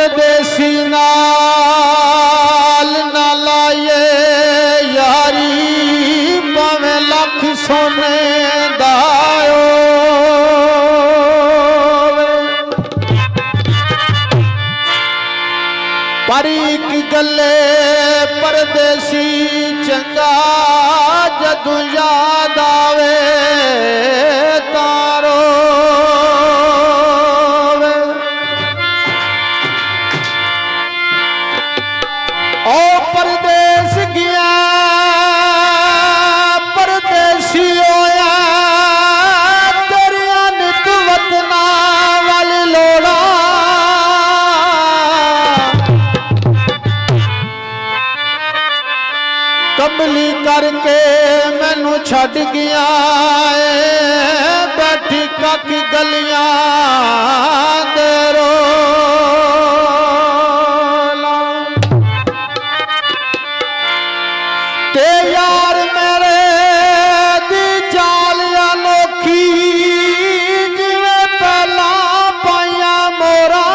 परदेसी नाल ना लाए यारी भावें लख सोने दायो पर एक गले परदेसी चंगा जदू याद आवे तारो ओ परदेस गया परदेसी होया तेरिया नित वतना वाली लोड़ा कमली करके मैनू छड़ गया बैठी कक गलियां दे रोला ते यार मेरे दी चाल अनोखी जिवें पहला पाइया मोरा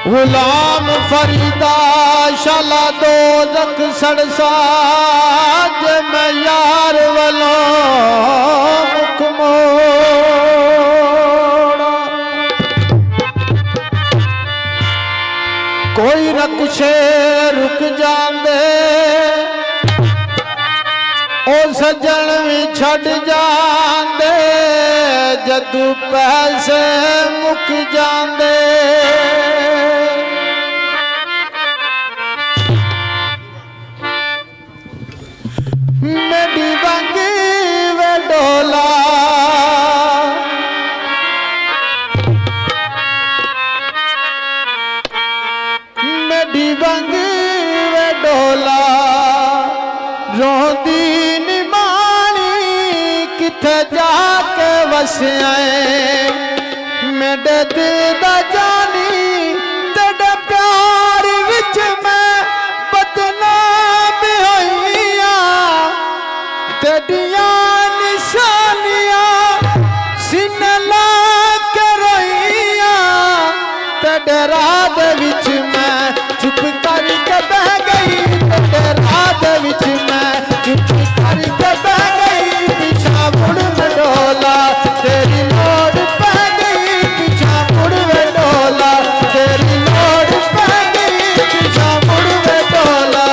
गुलाम फरीदा शाला दो जख सड़सा जे मैं यार वालों मुख मोड़ा कोई रकुशे रुक जांदे ओ सजन भी छड़ जांदे जदू पैसे मुक जांदे मेरी वंगी वे डोला मेरी वंगी वे डोला रोंदी निमानी किथे जाके वसियाए मेरे दिल दा जानी तेरे प्यार विच मैं बदनाम होइया तेरिया निशानियां सीने ला के रोइया तेरे रात विच मैं चुप करके बह गई तेरे रात विच मैं चुप करके बह गई पीछा मुड़ में डोला तेरी लोड़ पै गई पीछा मुड़ में डोला तेरी लोड़ पै गई पीछा मुड़ में डोला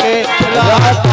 के